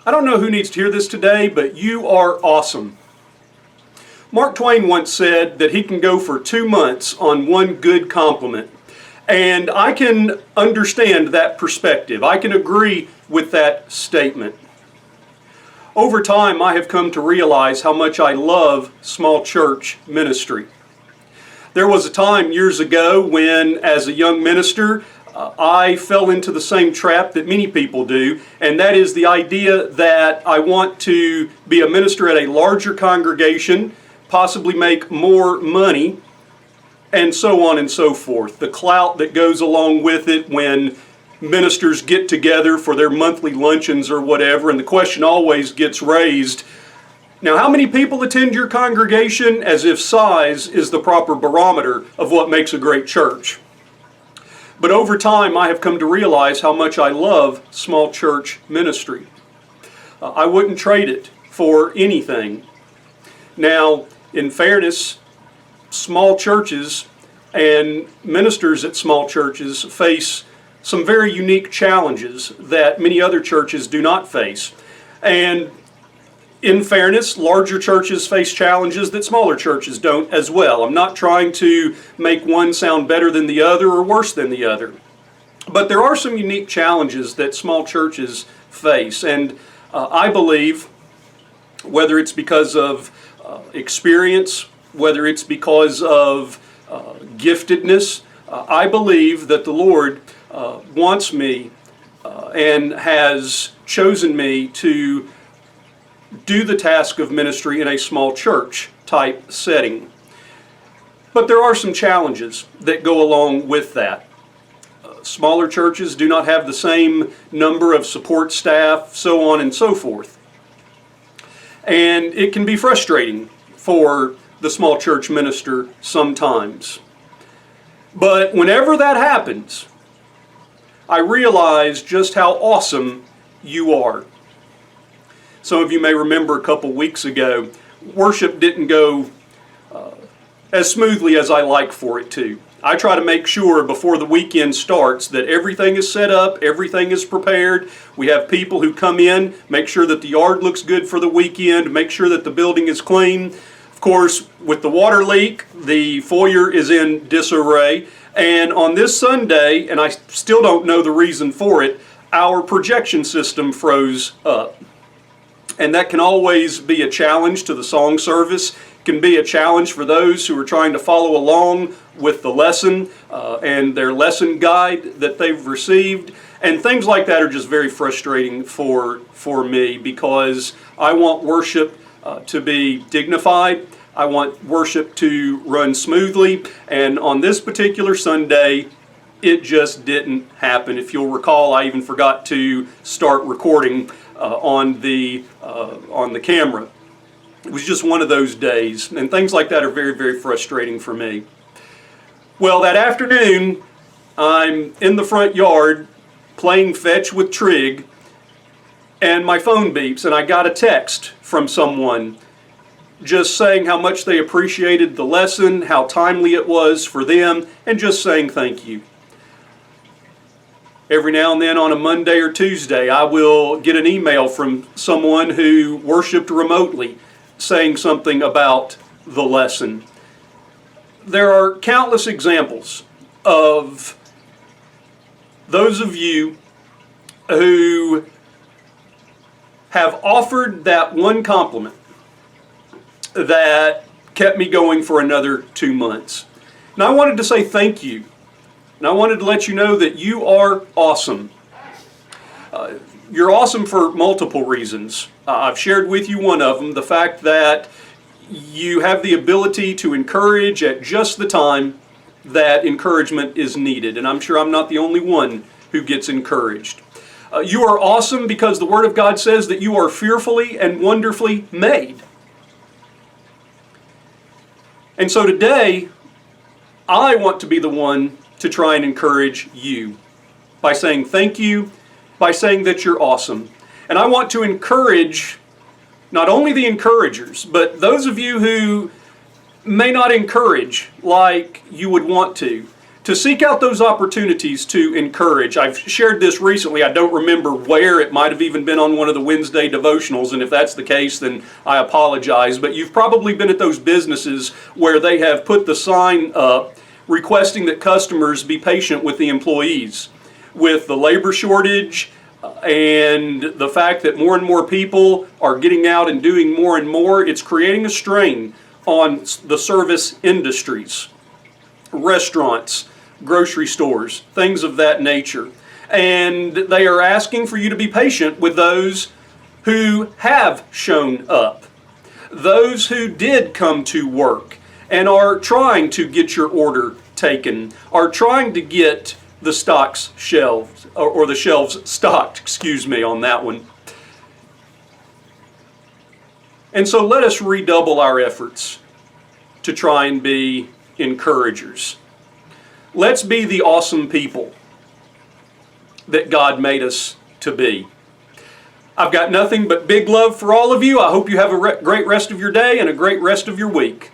I don't know who needs to hear this today, but you are awesome. Mark Twain once said that he can go for 2 months on one good compliment. And I can understand that perspective. I can agree with that statement. Over time, I have come to realize how much I love small church ministry. There was a time years ago when, as a young minister, I fell into the same trap that many people do, and that is the idea that I want to be a minister at a larger congregation, possibly make more money, and so on and so forth. The clout that goes along with it when ministers get together for their monthly luncheons or whatever, and the question always gets raised, now how many people attend your congregation, as if size is the proper barometer of what makes a great church. But over time, I have come to realize how much I love small church ministry. I wouldn't trade it for anything. Now, in fairness, small churches and ministers at small churches face some very unique challenges that many other churches do not face. And in fairness, larger churches face challenges that smaller churches don't as well. I'm not trying to make one sound better than the other or worse than the other. But there are some unique challenges that small churches face. And I believe, whether it's because of experience, whether it's because of giftedness, I believe that the Lord wants me and has chosen me to do the task of ministry in a small church type setting. But there are some challenges that go along with that. Smaller churches do not have the same number of support staff, so on and so forth. And it can be frustrating for the small church minister sometimes. But whenever that happens, I realize just how awesome you are. Some of you may remember a couple weeks ago, worship didn't go as smoothly as I like for it to. I try to make sure before the weekend starts that everything is set up, everything is prepared. We have people who come in, make sure that the yard looks good for the weekend, make sure that the building is clean. Of course, with the water leak, the foyer is in disarray. And on this Sunday, and I still don't know the reason for it, our projection system froze up. And that can always be a challenge to the song service. It can be a challenge for those who are trying to follow along with the lesson and their lesson guide that they've received. And things like that are just very frustrating for me, because I want worship to be dignified. I want worship to run smoothly. And on this particular Sunday, it just didn't happen. If you'll recall, I even forgot to start recording on the camera. It was just one of those days, and things like that are very, very frustrating for me. Well, that afternoon, I'm in the front yard playing fetch with Trig, and my phone beeps, and I got a text from someone just saying how much they appreciated the lesson, how timely it was for them, and just saying thank you. Every now and then on a Monday or Tuesday, I will get an email from someone who worshiped remotely saying something about the lesson. There are countless examples of those of you who have offered that one compliment that kept me going for another 2 months. And I wanted to say thank you. And I wanted to let you know that you are awesome. You're awesome for multiple reasons. I've shared with you one of them, the fact that you have the ability to encourage at just the time that encouragement is needed. And I'm sure I'm not the only one who gets encouraged. You are awesome because the Word of God says that you are fearfully and wonderfully made. And so today, I want to be the one to try and encourage you by saying thank you, by saying that you're awesome. And I want to encourage not only the encouragers, but those of you who may not encourage like you would want to to seek out those opportunities to encourage. I've shared this recently. I don't remember where. It might have even been on one of the Wednesday devotionals, and if that's the case, then I apologize. But you've probably been at those businesses where they have put the sign up requesting that customers be patient with the employees. With the labor shortage and the fact that more and more people are getting out and doing more and more, it's creating a strain on the service industries, restaurants, grocery stores, things of that nature. And they are asking for you to be patient with those who have shown up, those who did come to work and are trying to get your order taken, are trying to get the stocks shelved, or the shelves stocked, excuse me, on that one. And so let us redouble our efforts to try and be encouragers. Let's be the awesome people that God made us to be. I've got nothing but big love for all of you. I hope you have a great rest of your day and a great rest of your week.